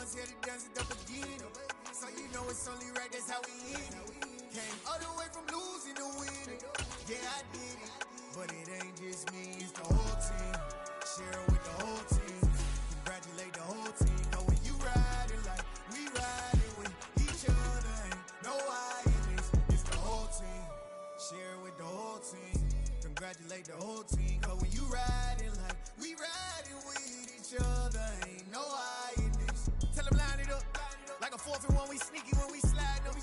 ones here to dance at the beginning. So you know it's only right, that's how we end it. Came all the way from losing to winning. Yeah, I did it, but it ain't just me, it's the whole team. Share it with the whole team. Congratulate the whole team. Know when you riding like we riding with each other, ain't no I in this. It's the whole team. Share it with the whole team. Congratulate the whole team. Cause when you riding like we riding with each other, ain't no I in this. Tell them line it up. Like a 4th and 1, we sneaky when we slide them.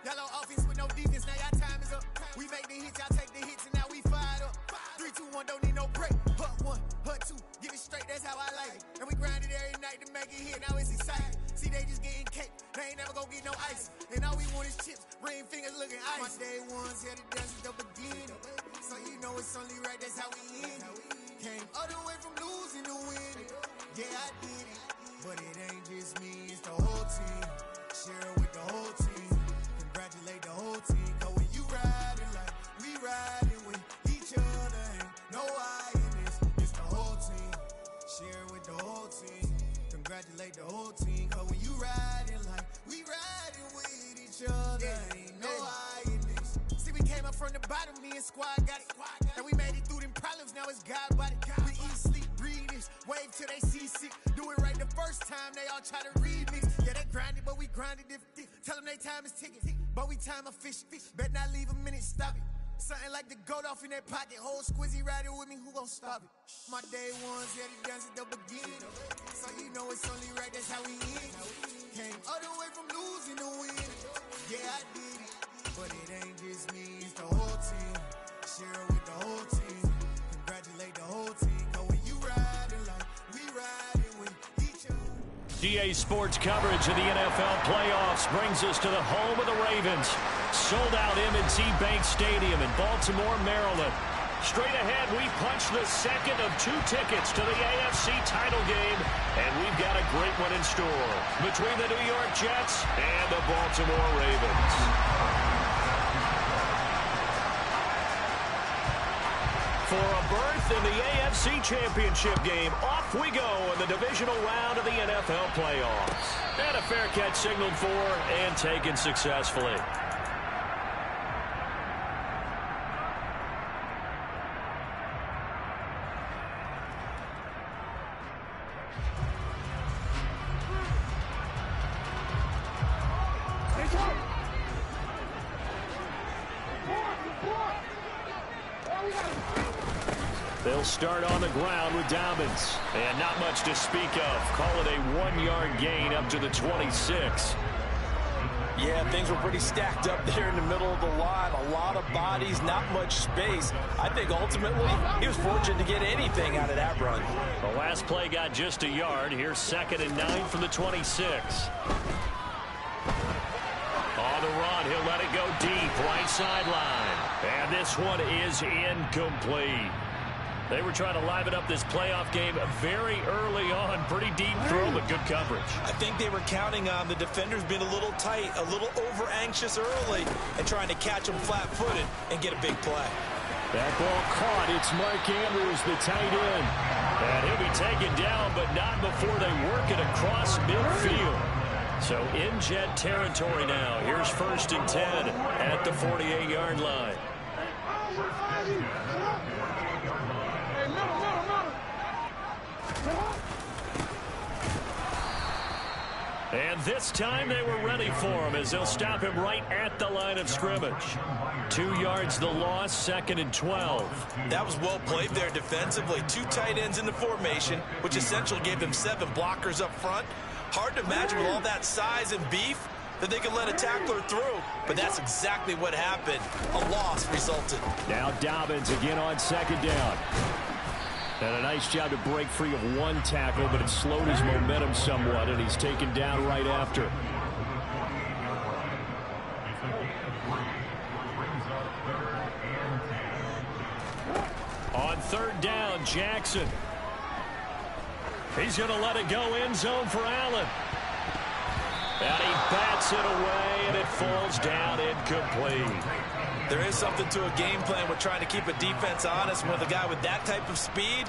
Yellow offense with no defense, now y'all time is up. We make the hits, y'all take the hits, and now we fired up. 3, 2, 1, don't need no break. Hut 1, hut 2, give it straight, that's how I like it. And we grind it every night to make it hit, now it's exciting. See, they just getting cake, they ain't never gonna get no ice. And all we want is chips, ring fingers looking ice. My day ones here to dance at the beginning. So you know it's only right, that's how we end it. Came all the way from losing to winning. Yeah, I did it, but it ain't just me, it's the whole team. Share it with the whole team. Congratulate the whole team. Cause when you riding like we riding with each other, ain't no I in this. It's the whole team. Share it with the whole team. Congratulate the whole team. Cause when you riding like we riding with each other, ain't no I in this. See, we came up from the bottom, me and squad got it. And we made it through them problems, now it's God body. We eat, sleep, breathe this. Wave till they seasick. Do it right the first time, they all try to remix. Yeah, they grinded, but we grinded different. Tell them they time is ticking, but we time a fish. Bet not leave a minute, stop it. Something like the goat off in their pocket. Whole squizzy riding with me, who gon' stop it? My day ones, yeah, they dance at the beginning. So you know it's only right, that's how we end it. Came all the way from losing to winning. Yeah, I did it, but it ain't just me, it's the whole team. Share it with the whole team. Congratulate the whole team. Cause when you riding like we riding with each other. GA Sports coverage of the NFL playoffs brings us to the home of the Ravens. Sold out M&T Bank Stadium in Baltimore, Maryland. Straight ahead, we punch the second of 2 tickets to the AFC title game, and we've got a great one in store between the New York Jets and the Baltimore Ravens. For a berth in the AFC Championship game, off we go in the divisional round of the NFL playoffs. And a fair catch signaled for and taken successfully. They'll start on the ground with Dobbins. And not much to speak of. Call it a 1-yard gain up to the 26. Yeah, things were pretty stacked up there in the middle of the line. A lot of bodies, not much space. I think ultimately he was fortunate to get anything out of that run. The last play got just a yard. Here's 2nd and 9 from the 26. On the run, he'll let it go deep, right sideline. And this one is incomplete. They were trying to liven up this playoff game very early on. Pretty deep throw, but good coverage. I think they were counting on the defenders being a little tight, a little over-anxious early, and trying to catch them flat-footed and get a big play. That ball caught. It's Mark Andrews, the tight end. And he'll be taken down, but not before they work it across midfield. So in Jet territory now. Here's 1st and 10 at the 48-yard line. And this time they were ready for him as they'll stop him right at the line of scrimmage. 2 yards the loss, 2nd and 12. That was well played there defensively. 2 tight ends in the formation, which essentially gave them 7 blockers up front. Hard to imagine with all that size and beef that they could let a tackler through, but that's exactly what happened. A loss resulted. Now Dobbins again on 2nd down. And a nice job to break free of 1 tackle, but it slowed his momentum somewhat, and he's taken down right after. On 3rd down, Jackson. He's going to let it go end zone for Allen. And he bats it away, and it falls down incomplete. There is something to a game plan with trying to keep a defense honest with a guy with that type of speed.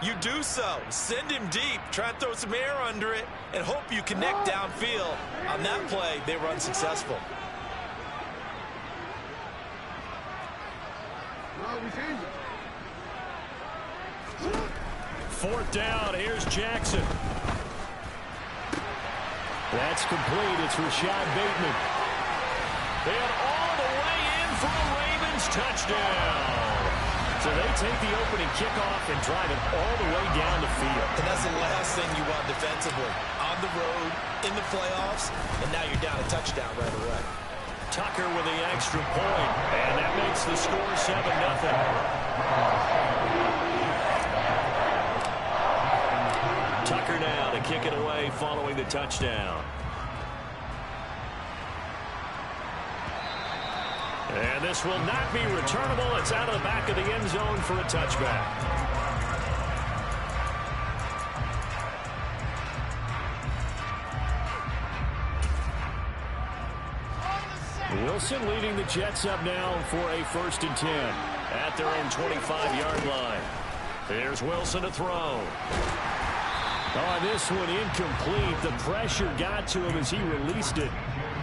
you do so. Send him deep, try and throw some air under it, and hope you connect downfield. On that play, they were unsuccessful. Fourth down, here's Jackson. That's complete. It's Rashad Bateman. And all the way in for a Ravens touchdown. So they take the opening kickoff and drive it all the way down the field. And that's the last thing you want defensively. On the road, in the playoffs, and now you're down a touchdown right away. Tucker with the extra point, and that makes the score 7-0. Tucker now to kick it away following the touchdown. And this will not be returnable. It's out of the back of the end zone for a touchback. Wilson leading the Jets up now for a 1st and 10 at their own 25-yard line. Here's Wilson to throw. Oh, this one incomplete. The pressure got to him as he released it.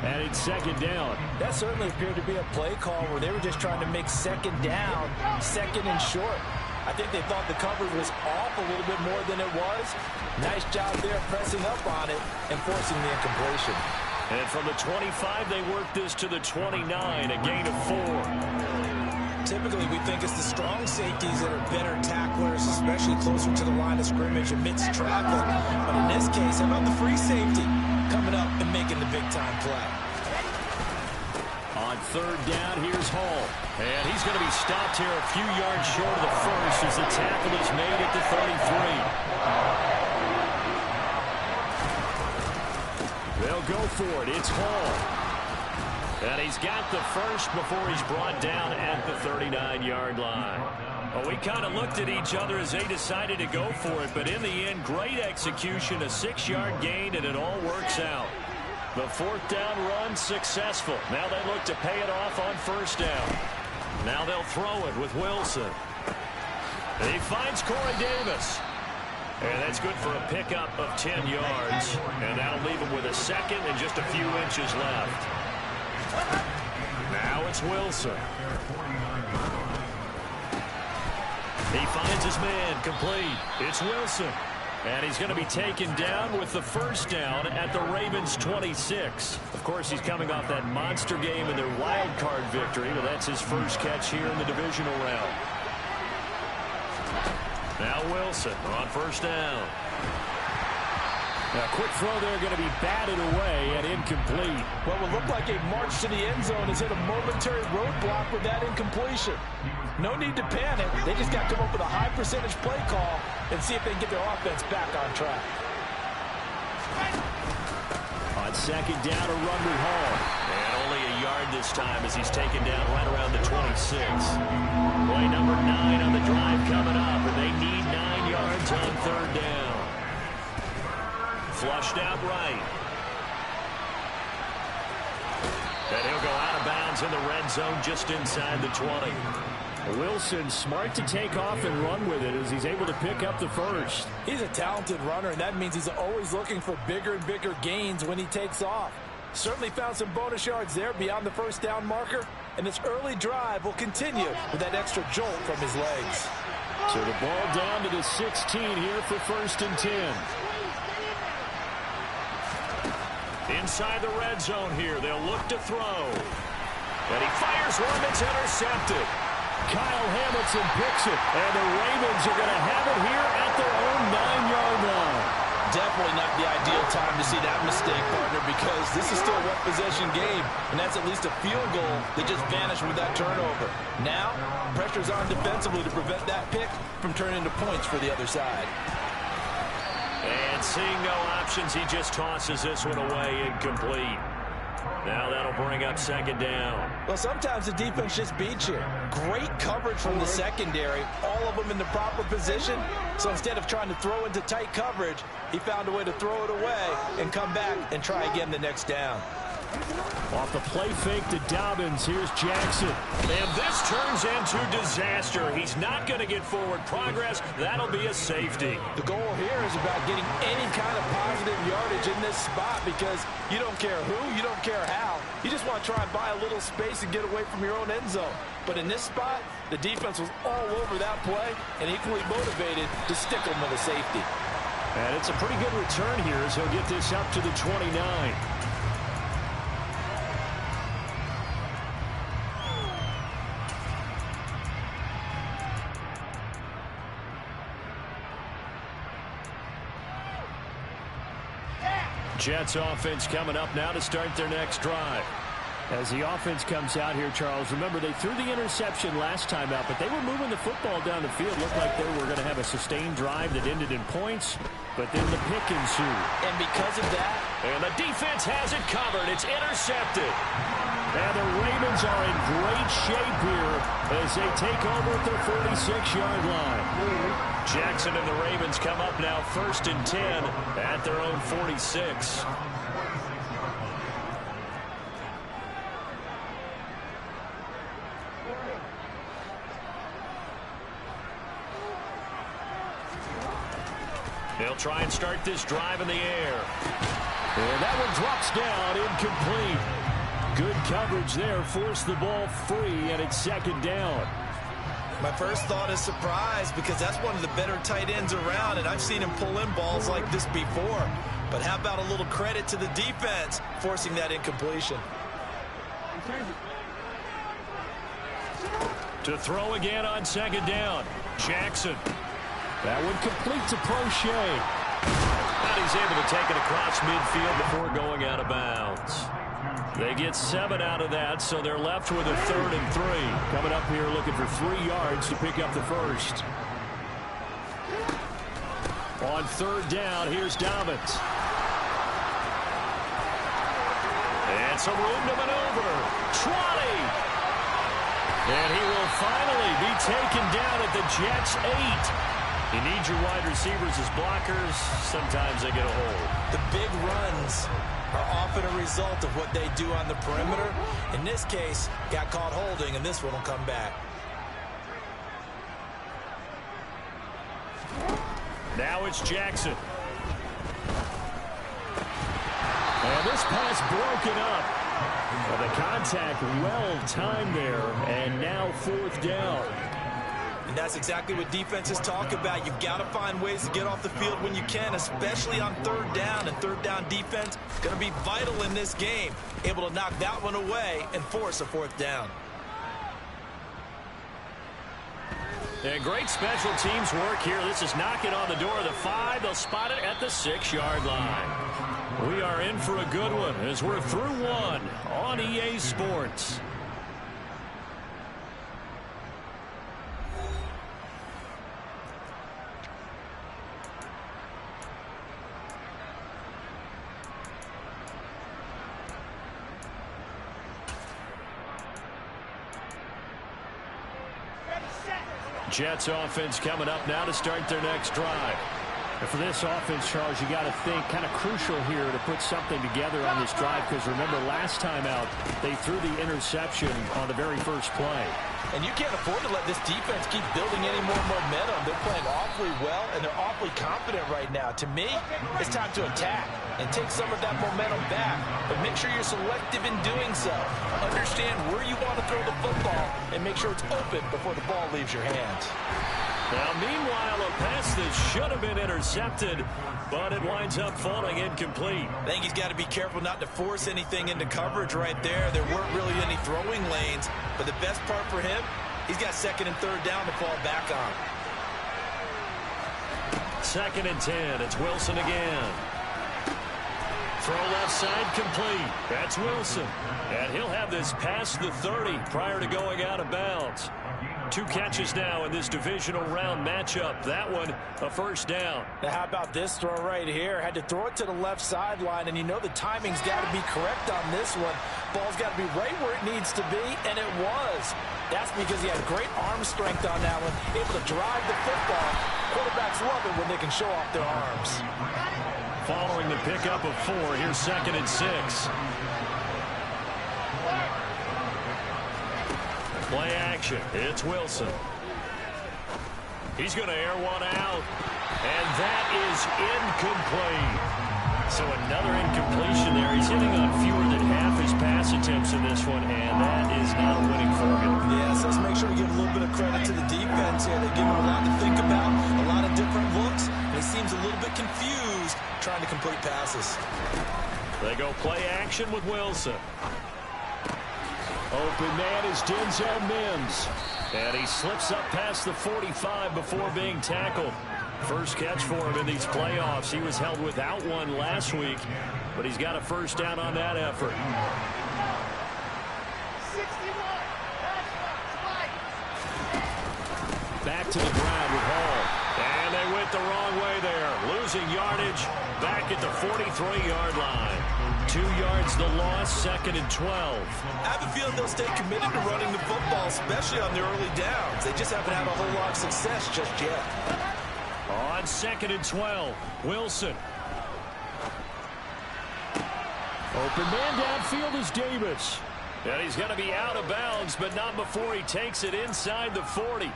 And it's 2nd down. That certainly appeared to be a play call where they were just trying to make 2nd down, 2nd and short. I think they thought the coverage was off a little bit more than it was. Nice job there pressing up on it and forcing the incompletion. And from the 25, they work this to the 29, a gain of 4. Typically, we think it's the strong safeties that are better tacklers, especially closer to the line of scrimmage amidst traffic. But in this case, how about the free safety coming up and making the big-time play? On 3rd down, here's Hall. And he's going to be stopped here a few yards short of the first as the tackle is made at the 33. They'll go for it. It's Hall. And he's got the first before he's brought down at the 39-yard line. Well, we kind of looked at each other as they decided to go for it, but in the end, great execution, a 6-yard gain, and it all works out. The 4th down run successful. Now they look to pay it off on 1st down. Now they'll throw it with Wilson. He finds Corey Davis. And that's good for a pickup of 10 yards. And that'll leave him with a 2nd and just a few inches left. Now it's Wilson. He finds his man complete. It's Wilson. And he's going to be taken down with the 1st down at the Ravens' 26. Of course, he's coming off that monster game in their wild card victory. Well, that's his first catch here in the divisional round. Now Wilson on 1st down. Now, quick throw there going to be batted away and incomplete. What will look like a march to the end zone has hit a momentary roadblock with that incompletion. No need to panic. They just got to come up with a high percentage play call and see if they can get their offense back on track. On 2nd down, a run with Hall. And only a yard this time as he's taken down right around the 26. Play number 9 on the drive coming up, and they need 9 yards on 3rd down. Flushed out right. And he'll go out of bounds in the red zone just inside the 20. Wilson smart to take off and run with it as he's able to pick up the first. He's a talented runner, and that means he's always looking for bigger and bigger gains when he takes off. Certainly found some bonus yards there beyond the 1st down marker, and this early drive will continue with that extra jolt from his legs. So the ball down to the 16 here for 1st and 10. Inside the red zone here, they'll look to throw. And he fires one that's intercepted. Kyle Hamilton picks it, and the Ravens are going to have it here at their own 9-yard line. Definitely not the ideal time to see that mistake, partner, because this is still a one-possession game, and that's at least a field goal that just vanished with that turnover. Now, pressure's on defensively to prevent that pick from turning into points for the other side. And seeing no options, he just tosses this one away incomplete. Now that'll bring up 2nd down. Well, sometimes the defense just beats you. Great coverage from the secondary, all of them in the proper position. So instead of trying to throw into tight coverage, he found a way to throw it away and come back and try again the next down. Off the play fake to Dobbins. Here's Jackson. And this turns into disaster. He's not going to get forward progress. That'll be a safety. The goal here is about getting any kind of positive yardage in this spot because you don't care who, you don't care how. You just want to try and buy a little space and get away from your own end zone. But in this spot, the defense was all over that play and equally motivated to stick them with a safety. And it's a pretty good return here as he'll get this up to the 29. Jets offense coming up now to start their next drive. As the offense comes out here, Charles, remember they threw the interception last time out, but they were moving the football down the field. Looked like they were going to have a sustained drive that ended in points, but then the pick ensued. And because of that, and the defense has it covered. It's intercepted. And the Ravens are in great shape here as they take over at their 46-yard line. Jackson and the Ravens come up now 1st and 10 at their own 46. They'll try and start this drive in the air. And that one drops down, incomplete. Good coverage there, forced the ball free, and it's 2nd down. My first thought is surprise because that's one of the better tight ends around, and I've seen him pull in balls like this before. But how about a little credit to the defense forcing that incompletion? To throw again on 2nd down. Jackson. That one complete to Prochet. And he's able to take it across midfield before going out of bounds. They get 7 out of that, so they're left with a 3rd and 3. Coming up here looking for 3 yards to pick up the first. On 3rd down, here's Dobbins. And some room to maneuver. 20. And he will finally be taken down at the Jets' 8. You need your wide receivers as blockers. Sometimes they get a hold. The big runs are often a result of what they do on the perimeter. In this case, got caught holding, and this one will come back. Now it's Jackson. And this pass broken up. Well, the contact well timed there, and now 4th down. And that's exactly what defenses talk about. You've got to find ways to get off the field when you can, especially on 3rd down. And 3rd down defense going to be vital in this game. Able to knock that one away and force a 4th down. And great special teams work here. This is knocking on the door of the 5. They'll spot it at the 6-yard line. We are in for a good one as we're through 1 on EA Sports. Jets offense coming up now to start their next drive. And for this offense, Charles, you got to think kind of crucial here to put something together on this drive because remember last time out they threw the interception on the very first play. And you can't afford to let this defense keep building any more momentum. They're playing awfully well, and they're awfully confident right now. To me, it's time to attack and take some of that momentum back. But make sure you're selective in doing so. Understand where you want to throw the football and make sure it's open before the ball leaves your hands. Now, meanwhile, a pass that should have been intercepted, but it winds up falling incomplete. I think he's got to be careful not to force anything into coverage right there. There weren't really any throwing lanes, but the best part for him, he's got 2nd and 3rd down to fall back on. 2nd and 10. It's Wilson again. Throw left side complete. That's Wilson. And he'll have this past the 30 prior to going out of bounds. 2 catches now in this divisional round matchup. That one, a 1st down. Now, how about this throw right here? Had to throw it to the left sideline, and you know the timing's got to be correct on this one. Ball's got to be right where it needs to be, and it was. That's because he had great arm strength on that one, able to drive the football. Quarterbacks love it when they can show off their arms. Following the pickup of 4, here's 2nd and 6. Play action. It's Wilson. He's going to air one out. And that is incomplete. So another incompletion there. He's hitting on fewer than half his pass attempts in this one, and that is not a winning formula. Yes, let's make sure we give a little bit of credit to the defense here. They give him a lot to think about, a lot of different looks, and he seems a little bit confused trying to complete passes. They go play action with Wilson. Open man is Denzel Mims. And he slips up past the 45 before being tackled. First catch for him in these playoffs. He was held without one last week, but he's got a first down on that effort. 61. Back to the ground with Hall. And they went the wrong way there. Losing yardage back at the 43-yard line. 2 yards the loss, 2nd and 12. I have a feeling they'll stay committed to running the football, especially on the early downs. They just haven't had a whole lot of success just yet. On 2nd and 12, Wilson. Open man downfield is Davis. And he's going to be out of bounds, but not before he takes it inside the 40.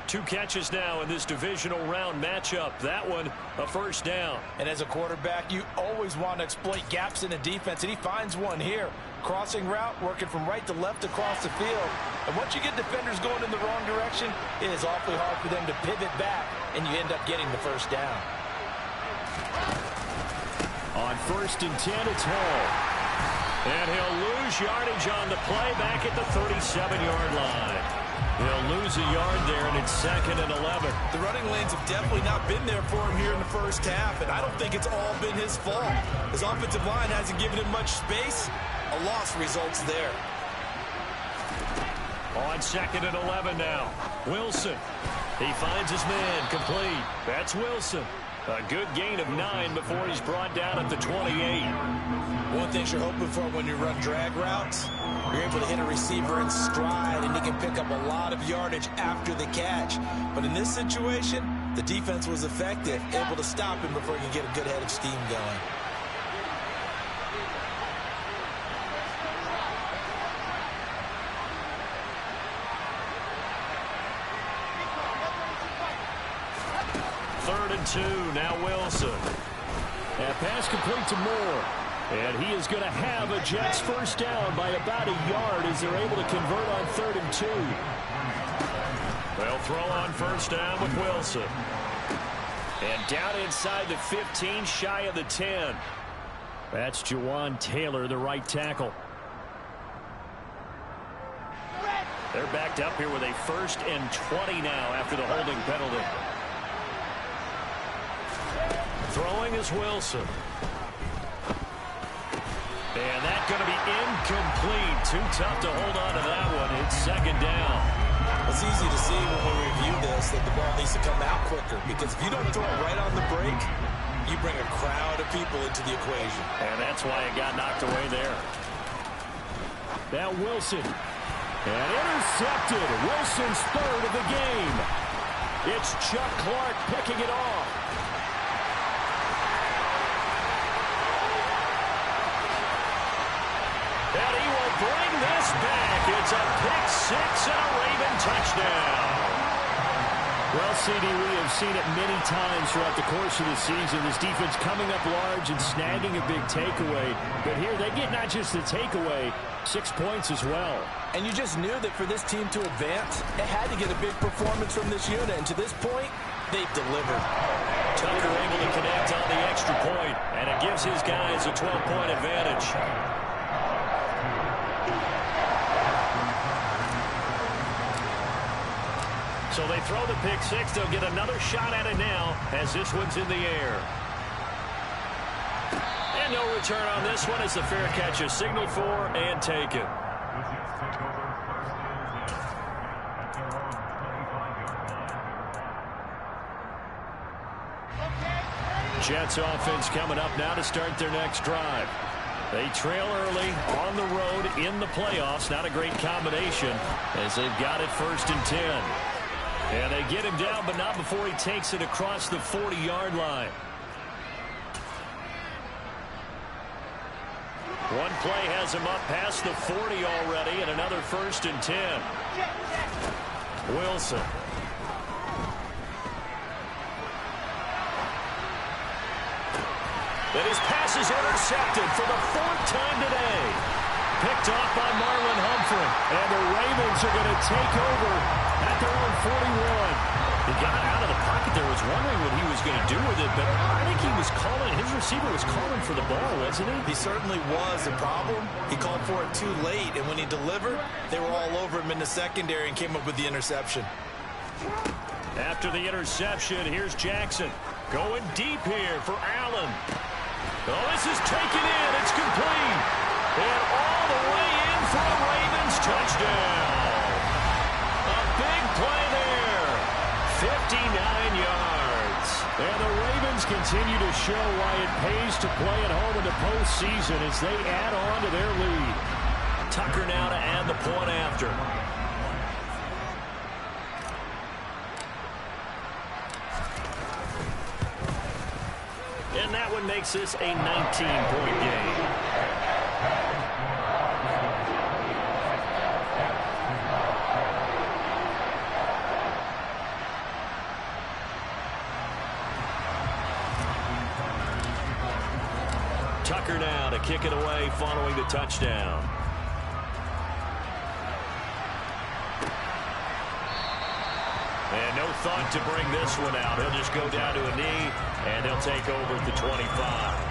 2 catches now in this divisional round matchup. That one, a first down. And as a quarterback, you always want to exploit gaps in the defense, and he finds one here. Crossing route, working from right to left across the field. And once you get defenders going in the wrong direction, it is awfully hard for them to pivot back, and you end up getting the first down. On 1st and 10, it's Hall. And he'll lose yardage on the play back at the 37-yard line. He'll lose a yard there, and it's 2nd and 11. The running lanes have definitely not been there for him here in the first half, and I don't think it's all been his fault. His offensive line hasn't given him much space. A loss results there. On 2nd and 11 now. Wilson. He finds his man complete. That's Wilson. A good gain of 9 before he's brought down at the 28. One thing you're hoping for when you run drag routes, you're able to hit a receiver in stride, and he can pick up a lot of yardage after the catch. But in this situation, the defense was effective, able to stop him before he can get a good head of steam going. Third and 2, now Wilson. And pass complete to Moore. And he is going to have a Jets first down by about a yard as they're able to convert on 3rd and 2. They'll throw on first down with Wilson. And down inside the 15, shy of the 10. That's Jawan Taylor, the right tackle. They're backed up here with a 1st and 20 now after the holding penalty. Throwing is Wilson. And that's going to be incomplete. Too tough to hold on to that one. It's 2nd down. It's easy to see when we review this that the ball needs to come out quicker, because if you don't throw it right on the break, you bring a crowd of people into the equation. And that's why it got knocked away there. Now Wilson. And intercepted. Wilson's 3rd of the game. It's Chuck Clark picking it off. And he will bring this back. It's a pick 6 and a Raven touchdown. Well, CD, we have seen it many times throughout the course of the season. This defense coming up large and snagging a big takeaway. But here they get not just the takeaway, 6 points as well. And you just knew that for this team to advance, it had to get a big performance from this unit. And to this point, they've delivered. Tucker able to connect on the extra point, and it gives his guys a 12-point advantage. So they throw the pick 6. They'll get another shot at it now as this one's in the air. And no return on this one as the fair catch is signaled for and taken. Jets offense coming up now to start their next drive. They trail early on the road in the playoffs. Not a great combination as they've got it 1st and 10. And they get him down, but not before he takes it across the 40-yard line. One play has him up past the 40 already, and another 1st and 10. Wilson. And his pass is intercepted for the 4th time today. Picked off by Marlon Humphrey. And the Ravens are going to take over at their own 41. He got out of the pocket there, was wondering what he was going to do with it, but I think he was calling, his receiver was calling for the ball, wasn't he? He certainly was. The problem, he called for it too late, and when he delivered, they were all over him in the secondary and came up with the interception. After the interception, here's Jackson. Going deep here for Allen. Oh, this is taken in. It's complete. And all the way in for a Ravens touchdown. A big play there. 59 yards. And the Ravens continue to show why it pays to play at home in the postseason as they add on to their lead. Tucker now to add the point after. And that one makes this a 19-point game. Tucker now to kick it away following the touchdown. And no thought to bring this one out. He'll just go down to a knee, and they'll take over at the 25.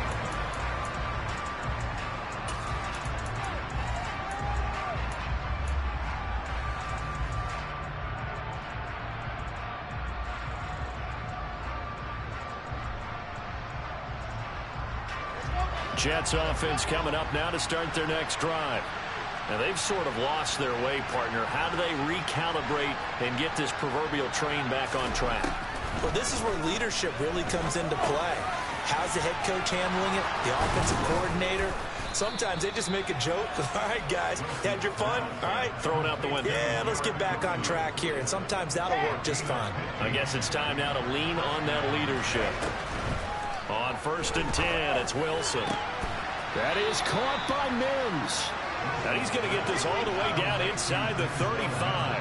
Jets offense coming up now to start their next drive. Now, they've sort of lost their way, partner. How do they recalibrate and get this proverbial train back on track? Well, this is where leadership really comes into play. How's the head coach handling it? The offensive coordinator? Sometimes they just make a joke. All right, guys, you had your fun? All right. Throw it out the window. Yeah, let's get back on track here. And sometimes that'll work just fine. I guess it's time now to lean on that leadership. On 1st and 10, it's Wilson. That is caught by Mims. And he's going to get this all the way down inside the 35.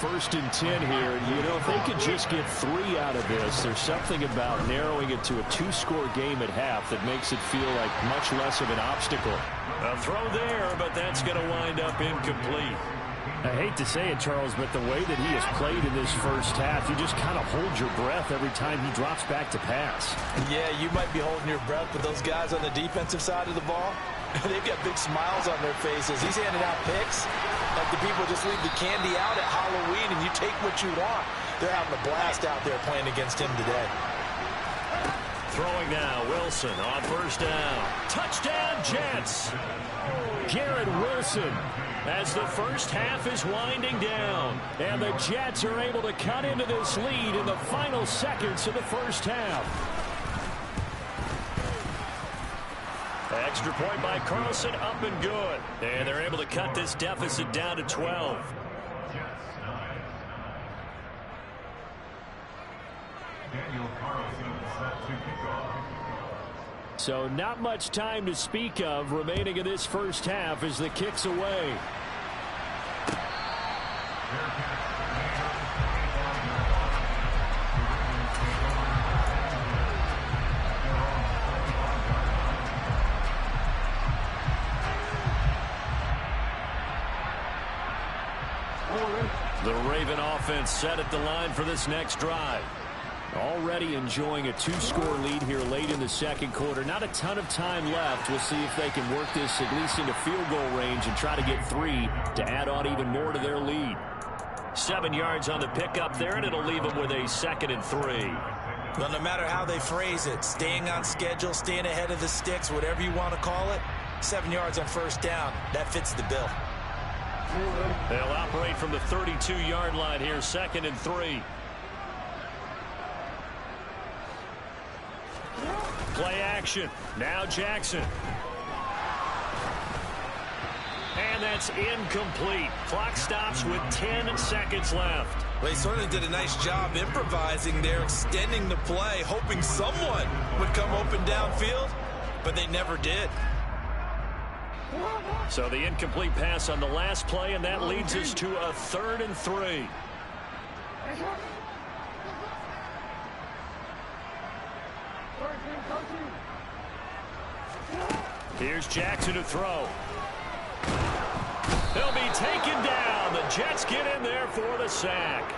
1st and 10 here. You know, if they could just get 3 out of this, there's something about narrowing it to a 2-score game at half that makes it feel like much less of an obstacle. A throw there, but that's going to wind up incomplete. I hate to say it, Charles, but the way that he has played in this first half, you just kind of hold your breath every time he drops back to pass. Yeah, you might be holding your breath, but those guys on the defensive side of the ball, they've got big smiles on their faces. He's handing out picks like the people just leave the candy out at Halloween and you take what you want. They're having a blast out there playing against him today. Throwing now, Wilson on 1st down. Touchdown, Jets! Garrett Wilson as the first half is winding down. And the Jets are able to cut into this lead in the final seconds of the first half. Extra point by Carlson, up and good. And they're able to cut this deficit down to 12. So not much time to speak of remaining in this first half as the kick's away. The Raven offense set at the line for this next drive. Already enjoying a 2-score lead here late in the second quarter. Not a ton of time left. We'll see if they can work this at least into field goal range and try to get 3 to add on even more to their lead. 7 yards on the pickup there, and it'll leave them with a 2nd and 3. Well, no matter how they phrase it, staying on schedule, staying ahead of the sticks, whatever you want to call it, 7 yards on 1st down, that fits the bill. They'll operate from the 32-yard line here, 2nd and 3. Play action. Now Jackson. And that's incomplete. Clock stops with 10 seconds left. Well, he certainly did a nice job improvising there, extending the play, hoping someone would come open downfield, but they never did. So the incomplete pass on the last play, and that leads us to a 3rd and 3. Here's Jackson to throw. He'll be taken down. The Jets get in there for the sack.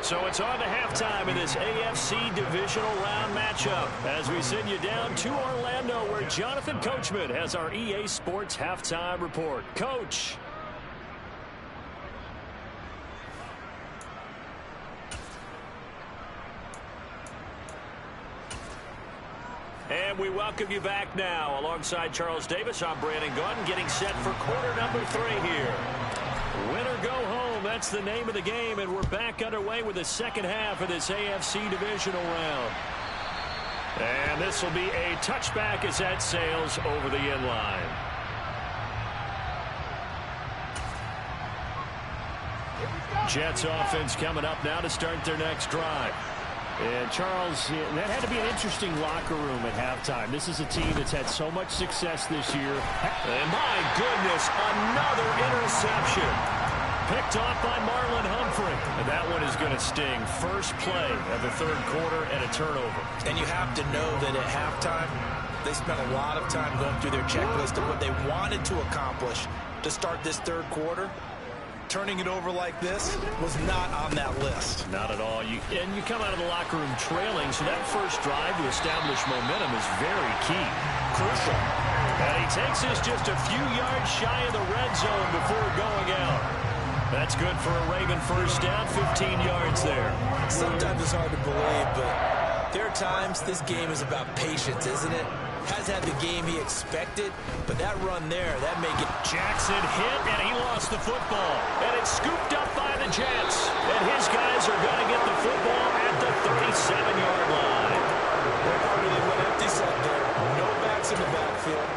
So it's on to halftime in this AFC divisional round matchup as we send you down to Orlando where Jonathan Coachman has our EA Sports halftime report. Coach. And we welcome you back now. Alongside Charles Davis, I'm Brandon Gunn, getting set for quarter number 3 here. Win or go home, that's the name of the game, and we're back underway with the second half of this AFC divisional round. And this will be a touchback as that sails over the end line. Jets offense coming up now to start their next drive. And Charles, that had to be an interesting locker room at halftime. This is a team that's had so much success this year. And my goodness, another interception. Picked off by Marlon Humphrey. And that one is going to sting. First play of the 3rd quarter and a turnover. And you have to know that at halftime, they spent a lot of time going through their checklist of what they wanted to accomplish to start this 3rd quarter. Turning it over like this was not on that list. Not at all. You come out of the locker room trailing, so that first drive to establish momentum is very key. Crucial. And he takes this just a few yards shy of the red zone before going out. That's good for a Raven first down, 15 yards there. Sometimes it's hard to believe, but there are times this game is about patience, isn't it? Has had the game he expected, but that run there, that may get... Jackson hit, and he lost the football. And it's scooped up by the Jets. And his guys are going to get the football at the 37-yard line. Really went empty set there. No backs in the backfield.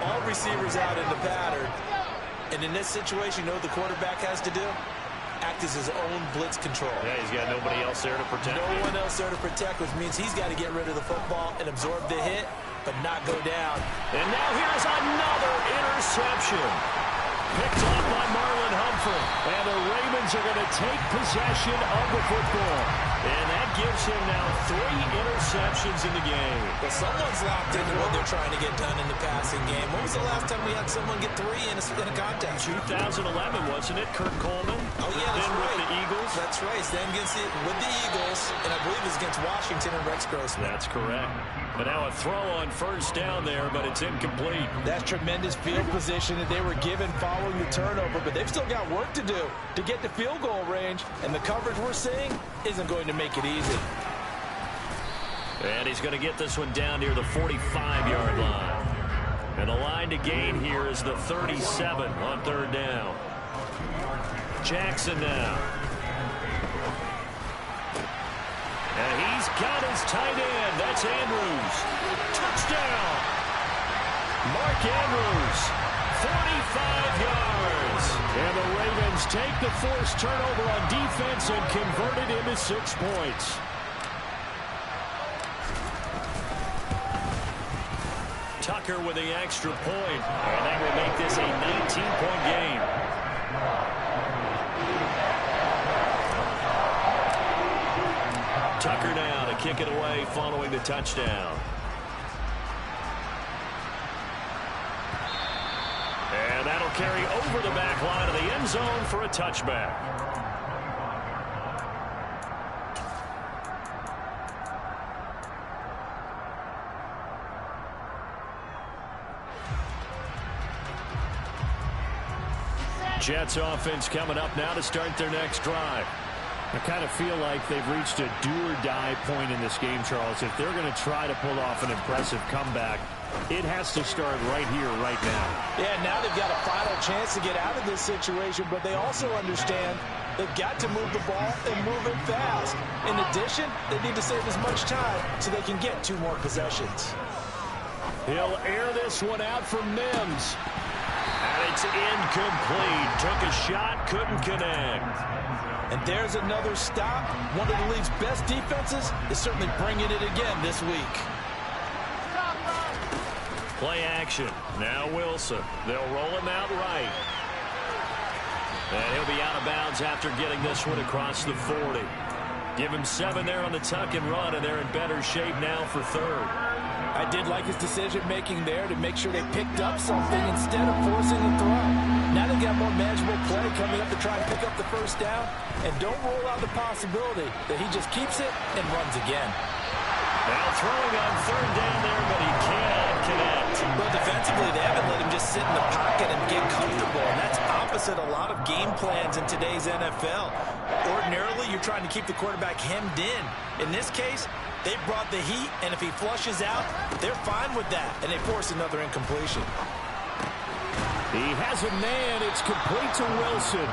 All receivers out in the pattern. And in this situation, you know what the quarterback has to do? Act as his own blitz control. Yeah, he's got nobody else there to protect. No one else there to protect, which means he's got to get rid of the football and absorb the hit, but not go down. And now here's another interception. Picked off by Marlon Humphrey. And the Ravens are going to take possession of the football. And that gives him now 3 interceptions in the game. Well, someone's locked into what they're trying to get done in the passing game. When was the last time we had someone get 3 in a contest? 2011, wasn't it? Kurt Coleman. Oh, yeah, that's then right. With the Eagles. That's right. Then with the Eagles, and I believe it's against Washington and Rex Grossman. That's correct. But now a throw on first down there, but it's incomplete. That's tremendous field position that they were given following the turnover, but they've still got work to do to get to field goal range, and the coverage we're seeing isn't going to make it easy. And he's going to get this one down near the 45-yard line. And the line to gain here is the 37 on 3rd down. Jackson now. And he's got his tight end. That's Andrews. Touchdown. Mark Andrews. 45 yards. And the Ravens take the forced turnover on defense and convert it into 6 points. Tucker with the extra point. And that will make this a 19-point game. Tucker now to kick it away following the touchdown. And that'll carry over the back line of the end zone for a touchback. Jets offense coming up now to start their next drive. I kind of feel like they've reached a do-or-die point in this game, Charles. If they're going to try to pull off an impressive comeback, it has to start right here, right now. Yeah, now they've got a final chance to get out of this situation, but they also understand they've got to move the ball and move it fast. In addition, they need to save as much time so they can get 2 more possessions. He'll air this one out for Mims. And it's incomplete. Took a shot, couldn't connect. And there's another stop. One of the league's best defenses is certainly bringing it again this week. Play action. Now Wilson. They'll roll him out right. And he'll be out of bounds after getting this one across the 40. Give him 7 there on the tuck and run, and they're in better shape now for third. I did like his decision-making there to make sure they picked up something instead of forcing the throw. Now they've got more manageable play coming up to try and pick up the first down, and don't rule out the possibility that he just keeps it and runs again. Now throwing on third down there, but he cannot connect. Well, defensively, they haven't let him just sit in the pocket and get comfortable, and that's opposite a lot of game plans in today's NFL. Ordinarily, you're trying to keep the quarterback hemmed in. In this case, they brought the heat, and if he flushes out, they're fine with that, and they force another incompletion. He has a man. It's complete to Wilson.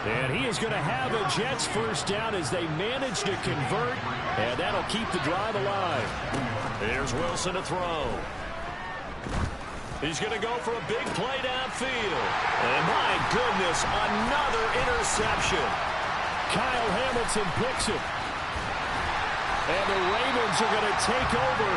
And he is going to have a Jets first down as they manage to convert, and that'll keep the drive alive. Here's Wilson to throw. He's going to go for a big play downfield. And my goodness, another interception. Kyle Hamilton picks it. And the Ravens are going to take over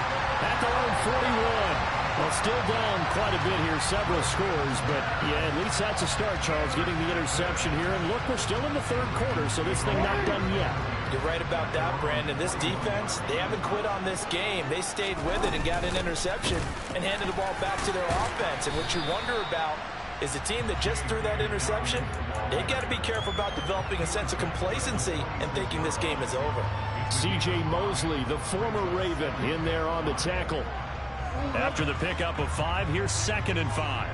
at their own 41. Well, still down quite a bit here, several scores, but yeah, at least that's a start, Charles, getting the interception here. And look, we're still in the third quarter, so this thing not done yet. You're right about that, Brandon. This defense, they haven't quit on this game. They stayed with it and got an interception and handed the ball back to their offense. And what you wonder about is the team that just threw that interception, they've got to be careful about developing a sense of complacency and thinking this game is over. C.J. Mosley, the former Raven, in there on the tackle. After the pickup of 5, here's 2nd and 5.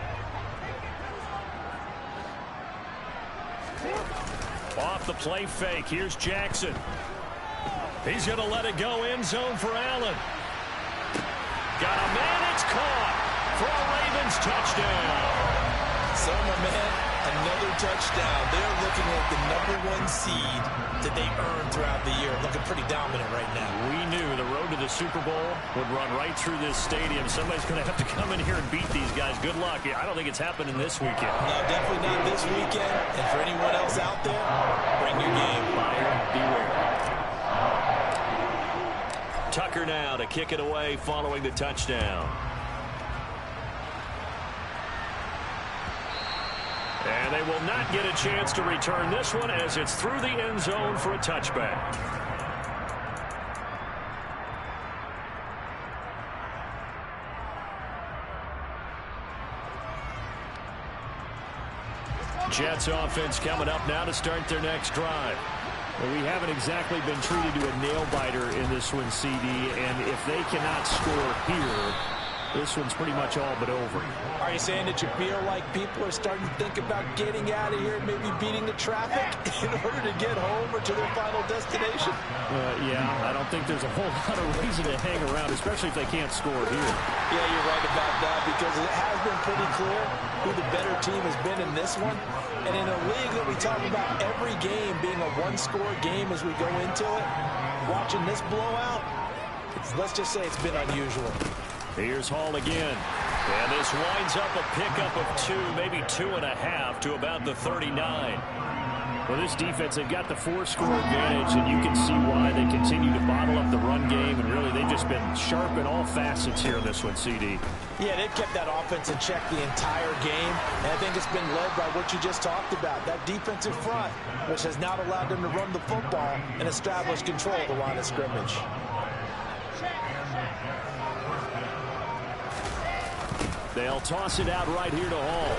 Off the play fake, here's Jackson. He's going to let it go end zone for Allen. Got a man, it's caught for a Ravens touchdown. So, my man, another touchdown. They're looking at the #1 seed that they earned throughout the year. Looking pretty dominant right now. We knew the road to the Super Bowl would run right through this stadium. Somebody's going to have to come in here and beat these guys. Good luck. I don't think it's happening this weekend. No, definitely not this weekend. And for anyone else out there, bring your game. Buyer beware. Tucker now to kick it away following the touchdown. And they will not get a chance to return this one as it's through the end zone for a touchback. Jets offense coming up now to start their next drive. Well, we haven't exactly been treated to a nail-biter in this one, CD, and if they cannot score here, this one's pretty much all but over. Are you saying that you feel like people are starting to think about getting out of here and maybe beating the traffic in order to get home or to their final destination? Yeah, I don't think there's a whole lot of reason to hang around, especially if they can't score here. Yeah, you're right about that because it has been pretty clear who the better team has been in this one. And in a league that we talk about every game being a one-score game as we go into it, watching this blowout, let's just say it's been unusual. Here's Hall again. And this winds up a pickup of 2, maybe 2.5 to about the 39. Well, this defense, they've got the 4-score advantage, and you can see why they continue to bottle up the run game. And really, they've just been sharp in all facets here in this one, CD. Yeah, they've kept that offense in check the entire game. And I think it's been led by what you just talked about, that defensive front, which has not allowed them to run the football and establish control of the line of scrimmage. They'll toss it out right here to Hall.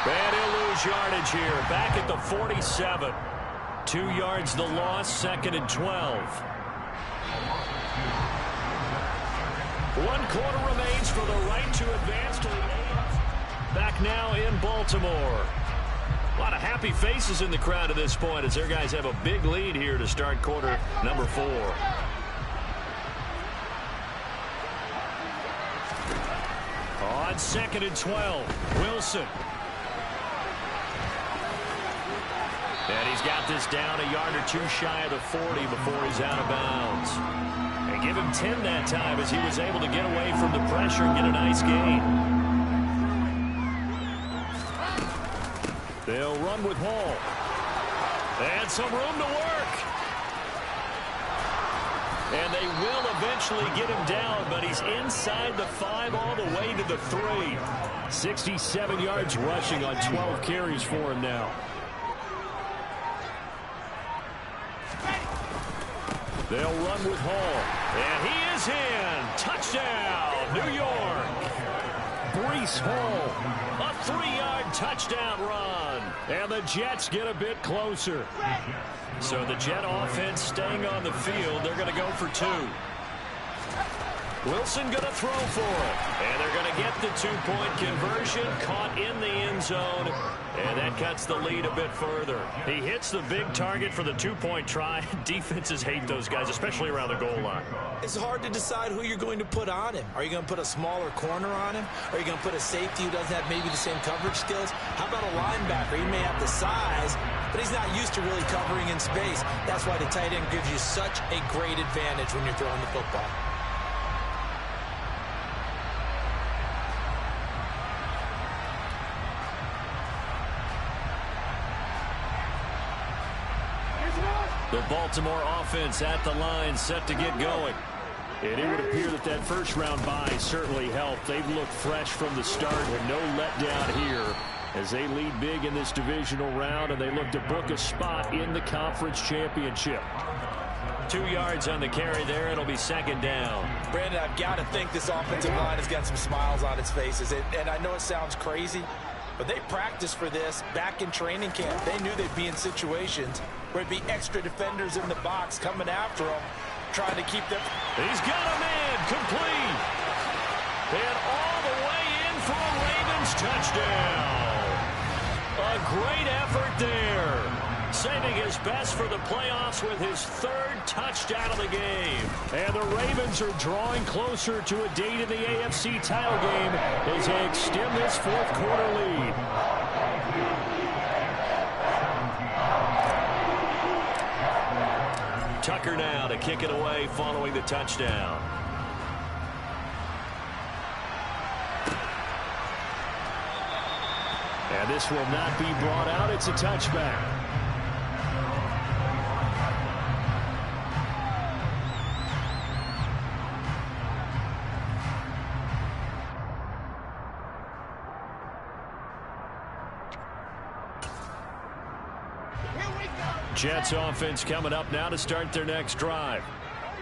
And he'll lose yardage here. Back at the 47. 2 yards the loss, 2nd and 12. 1 quarter remains for the right to advance to the 8. Back now in Baltimore. A lot of happy faces in the crowd at this point as their guys have a big lead here to start quarter number 4. On 2nd and 12, Wilson. And he's got this down a yard or 2 shy of the 40 before he's out of bounds. And give him 10 that time as he was able to get away from the pressure and get a nice gain. They'll run with Hall. And some room to work. And they will eventually get him down, but he's inside the 5 all the way to the 3. 67 yards rushing on 12 carries for him now. They'll run with Hall. And he is in. Touchdown, New York. Breece Hall. A 3-yard touchdown run. And the Jets get a bit closer. So the Jet offense staying on the field. They're going to go for 2. Wilson going to throw for it. And they're going to get the 2-point conversion. Caught in the end zone. And that cuts the lead a bit further. He hits the big target for the 2-point try. Defenses hate those guys, especially around the goal line. It's hard to decide who you're going to put on him. Are you going to put a smaller corner on him? Are you going to put a safety who doesn't have maybe the same coverage skills? How about a linebacker? He may have the size, but he's not used to really covering in space. That's why the tight end gives you such a great advantage when you're throwing the football. The Baltimore offense at the line, set to get going. And it would appear that that first-round bye certainly helped. They've looked fresh from the start and no letdown here as they lead big in this divisional round, and they look to book a spot in the conference championship. 2 yards on the carry there. It'll be second down. Brandon, I've got to think this offensive line has got some smiles on its faces. And I know it sounds crazy, but they practiced for this back in training camp. They knew they'd be in situations where it'd be extra defenders in the box coming after them, trying to keep them. He's got a man complete. And all the way in for a Ravens touchdown. A great effort there. Saving his best for the playoffs with his 3rd touchdown of the game. And the Ravens are drawing closer to a date in the AFC title game as they extend this 4th quarter lead. Tucker now to kick it away following the touchdown. And this will not be brought out. It's a touchback. Jets offense coming up now to start their next drive.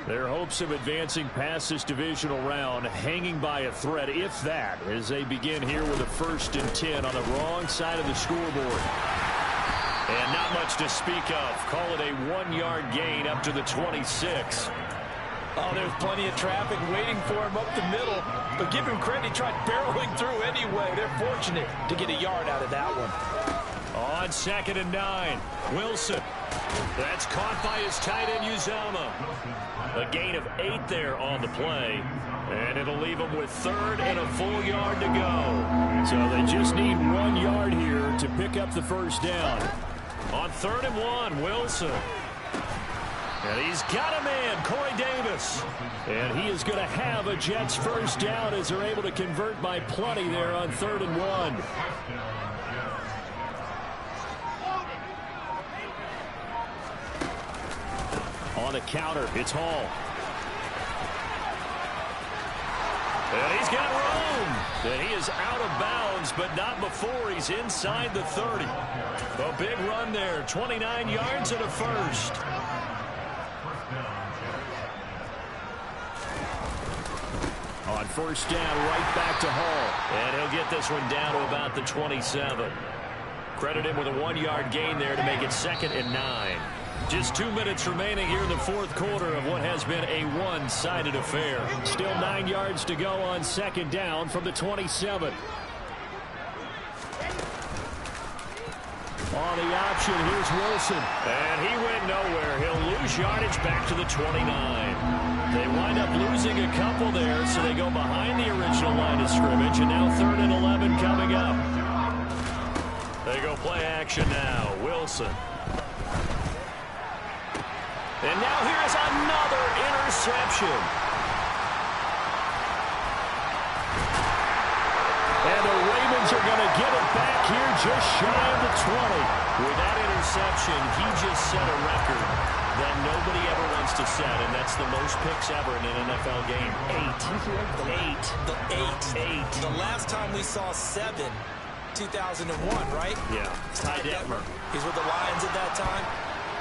Their hopes of advancing past this divisional round hanging by a thread, if that, as they begin here with a 1st and 10 on the wrong side of the scoreboard. And not much to speak of. Call it a 1-yard gain up to the 26. Oh, there's plenty of traffic waiting for him up the middle. But give him credit, he tried barreling through anyway. They're fortunate to get a yard out of that one. On 2nd and 9, Wilson. That's caught by his tight end, Uzama. A gain of 8 there on the play. And it'll leave him with 3rd and a full yard to go. So they just need 1 yard here to pick up the first down. On 3rd and 1, Wilson. And he's got a man, Corey Davis. And he is going to have a Jets first down as they're able to convert by plenty there on 3rd and 1. On the counter, it's Hall. And he's got room. And he is out of bounds, but not before he's inside the 30. A big run there, 29 yards and a first. On 1st down, right back to Hall. And he'll get this one down to about the 27. Credit him with a 1-yard gain there to make it 2nd and 9. Just 2 minutes remaining here in the 4th quarter of what has been a one-sided affair. Still 9 yards to go on 2nd down from the 27. On the option, here's Wilson. And he went nowhere. He'll lose yardage back to the 29. They wind up losing a couple there, so they go behind the original line of scrimmage, and now 3rd and 11 coming up. They go play action now. Wilson. And now here's another interception. And the Ravens are they're going to get it back here just shy of the 20. With that interception, he just set a record that nobody ever wants to set, and that's the most picks ever in an NFL game. 8. The last time we saw 7, 2001, right? Yeah, Ty Detmer. He's with the Lions at that time.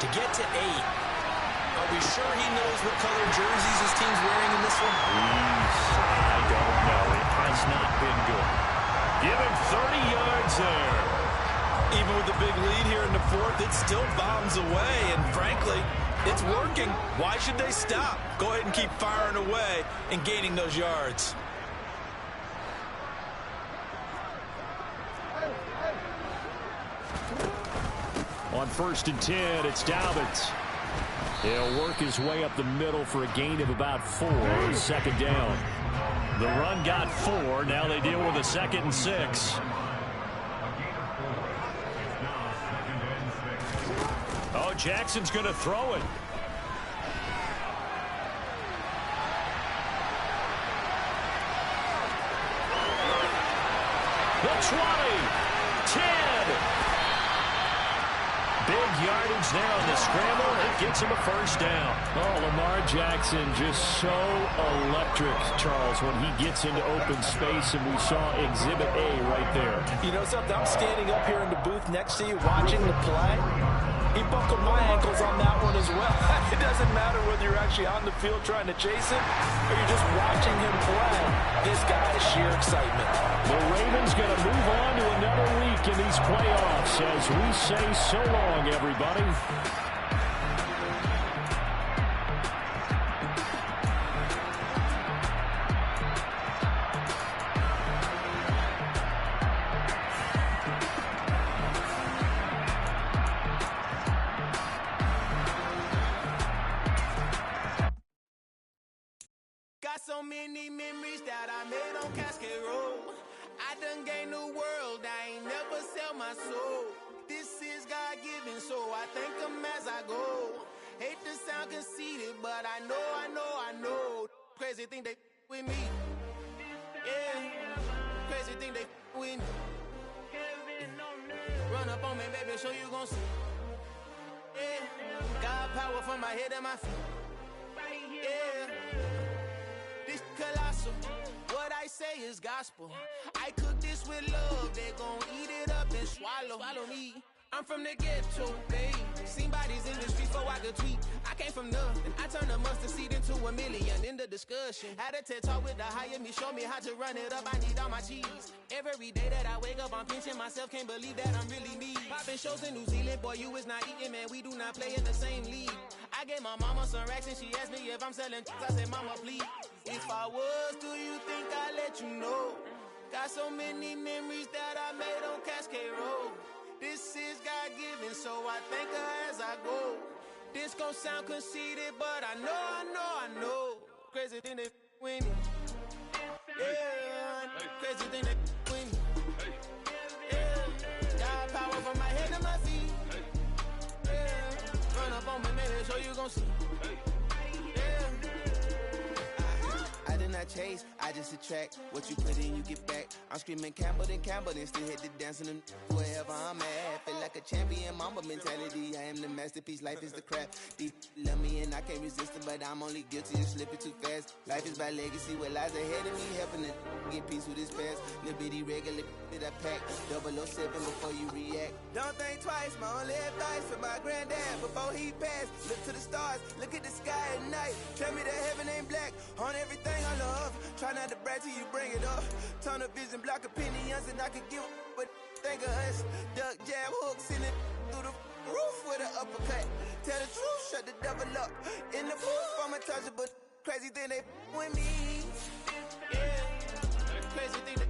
To get to 8, are we sure he knows what color jerseys his team's wearing in this one? I don't know. It has not been good. Give him 30 yards there. Even with the big lead here in the 4th, it still bombs away, and frankly, it's working. Why should they stop? Go ahead and keep firing away and gaining those yards. On 1st and 10, it's Dobbins. He'll work his way up the middle for a gain of about 4. 2nd down. The run got 4. Now they deal with a 2nd and 6. Oh, Jackson's going to throw it. The 20, 10. Big yardage there on the scramble. It gets him a 1st down. Oh, Lamar Jackson just so electric, Charles, when he gets into open space, and we saw Exhibit A right there. You know something? I'm standing up here in the booth next to you watching the play. He buckled my ankles on that one as well. It doesn't matter whether you're actually on the field trying to chase him or you're just watching him play. This guy is sheer excitement. The Ravens going to move on to another week in these playoffs as we say so long, everybody. So many memories that I made on Cascade Road. I done gained the world, I ain't never sell my soul. This is God-given, so I thank him as I go. Hate to sound conceited, but I know. Crazy thing they with me. Yeah, crazy thing they with me. Run up on me, baby, show you gon' see. Yeah, God power from my head and my feet. Yeah. Colossal, what I say is gospel. I cook this with love, they gon' eat it up and swallow me. I'm from the ghetto, babe. Seen bodies in the streets before I could tweet. I came from nothing. I turned a mustard seed into a million. In the discussion, had a TED talk with the higher me, show me how to run it up. I need all my cheese. Every day that I wake up, I'm pinching myself. Can't believe that I'm really me. Popping shows in New Zealand, boy, you is not eating, man. We do not play in the same league. I gave my mama some racks and she asked me if I'm selling. I said, mama, please. If I was, do you think I'd let you know? Got so many memories that I made on Cascade Road. This is God-given, so I thank her as I go. This gon' sound conceited, but I know. Crazy thing they with me. Yeah, crazy thing they with me. Yeah, got power from my head to my feet. Yeah, run up on me, maybe so you gon' see. I did not chase, I just attract. What you put in, you get back. I'm screaming Campbell, then still hit the dancing and wherever I'm at. Feel like a champion, mamba mentality. I am the masterpiece, life is the crap. Deep love me and I can't resist it, but I'm only guilty of slipping too fast. Life is by legacy, what lies ahead of me, helping to get peace with this past. Little bitty regular that I pack, 007 before you react. Don't think twice, my only advice for my granddad before he passed. Look to the stars, look at the sky at night. Tell me that heaven ain't black on everything I love. Try not to brag till you bring it up. Tunnel vision, block opinions, and I could give but think of us. Duck jab hooks in it through the roof with an uppercut. Tell the truth, shut the devil up. In the booth, I'm untouchable. Crazy thing they with me. Yeah, crazy thing they